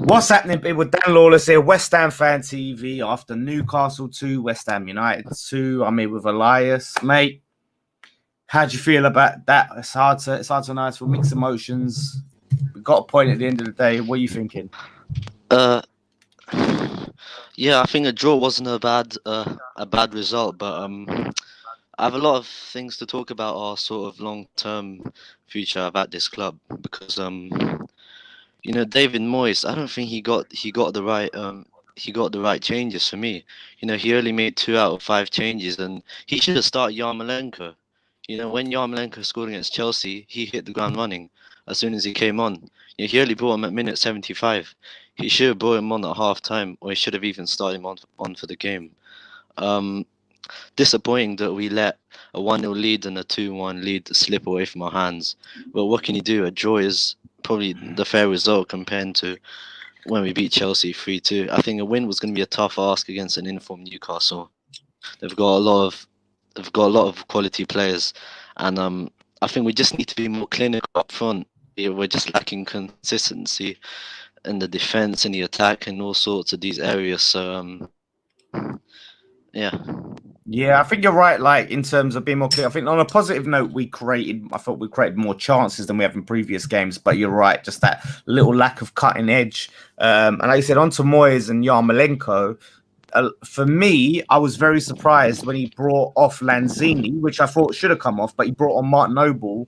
What's happening with Dan Lawless here, West Ham Fan TV, after Newcastle 2, West Ham United 2. I'm here with Elias. Mate, how do you feel about that? It's hard to know. It's for mixed emotions. We got a point at the end of the day. What are you thinking? Yeah, I think a draw wasn't a bad result, but I have a lot of things to talk about our sort of long-term future about this club because David Moyes, I don't think he got the right changes for me. He only made 2 out of 5 changes, and he should have started Yarmolenko. When Yarmolenko scored against Chelsea, he hit the ground running as soon as he came on. He only brought him at minute 75. He should have brought him on at half time, or he should have even started him on for the game. Disappointing that we let a 1-0 lead and a 2-1 lead slip away from our hands. But what can you do? A draw is probably the fair result compared to when we beat Chelsea 3-2. I think a win was going to be a tough ask against an informed Newcastle. They've got a lot of quality players, and I think we just need to be more clinical up front. We're just lacking consistency in the defense and the attack and all sorts of these areas. So Yeah, I think you're right. Like, in terms of being more clear, I think on a positive note, I thought we created more chances than we have in previous games. But you're right, just that little lack of cutting edge. And like I said, on to Moyes and Yarmolenko. For me, I was very surprised when he brought off Lanzini, which I thought should have come off, but he brought on Martin Noble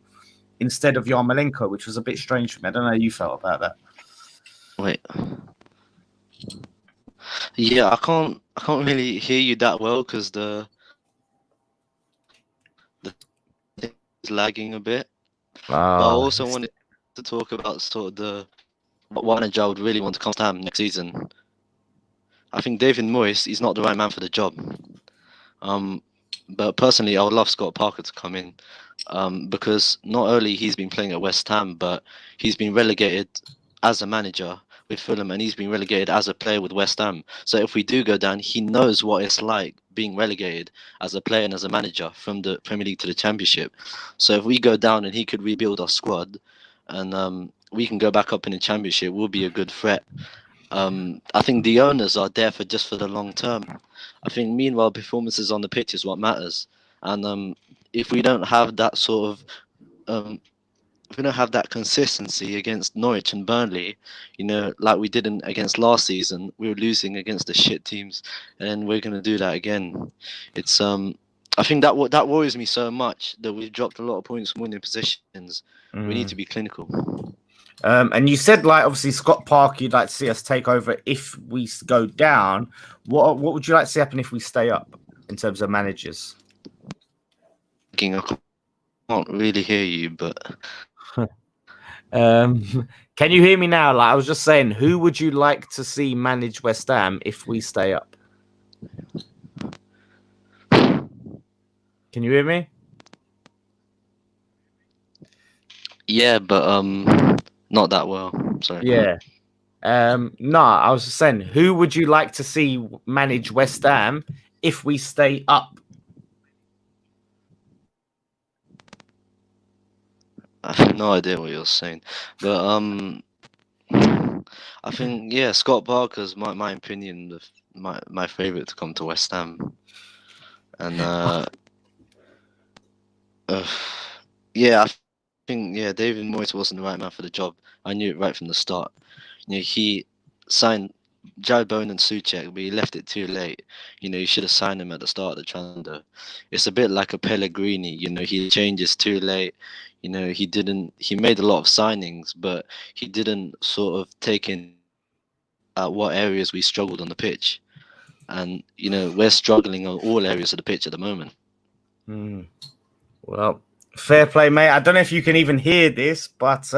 instead of Yarmolenko, which was a bit strange for me. I don't know how you felt about that. Wait. Yeah, I can't really hear you that well because the thing is lagging a bit. But I also wanted to talk about sort of what manager I would really want to come to Ham next season. I think David Moyes is not the right man for the job. But personally, I would love Scott Parker to come in because not only he's been playing at West Ham, but he's been relegated as a manager with Fulham, and he's been relegated as a player with West Ham. So if we do go down, he knows what it's like being relegated as a player and as a manager from the Premier League to the Championship. So if we go down and he could rebuild our squad, and we can go back up in the Championship, we'll be a good threat. I think the owners are there for the long term. I think meanwhile performances on the pitch is what matters, and if we don't have that sort of if we don't have that consistency against Norwich and Burnley, like we did against last season, we were losing against the shit teams, and we're going to do that again. It's I think that worries me so much that we've dropped a lot of points from winning positions. We need to be clinical. And you said, like, obviously Scott Parker, you'd like to see us take over if we go down. What would you like to see happen if we stay up in terms of managers? I can't really hear you, but can you hear me now? Like, I was just saying, who would you like to see manage West Ham if we stay up? Can you hear me? Yeah, but not that well. Sorry. Yeah. No, I was just saying, who would you like to see manage West Ham if we stay up? I have no idea what you're saying, but I think Scott Parker's my opinion, my favorite to come to West Ham, and I think David Moyes wasn't the right man for the job. I knew it right from the start. He signed Jared Bowen and Souček, but he left it too late. He should have signed him at the start of the transfer. It's a bit like a Pellegrini. He changes too late. He made a lot of signings, but he didn't sort of take in what areas we struggled on the pitch. And, we're struggling on all areas of the pitch at the moment. Well, fair play, mate. I don't know if you can even hear this, but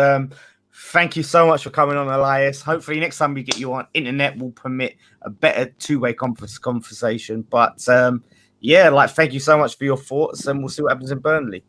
thank you so much for coming on, Elias. Hopefully next time we get you on, internet will permit a better two-way conversation. But, thank you so much for your thoughts, and we'll see what happens in Burnley.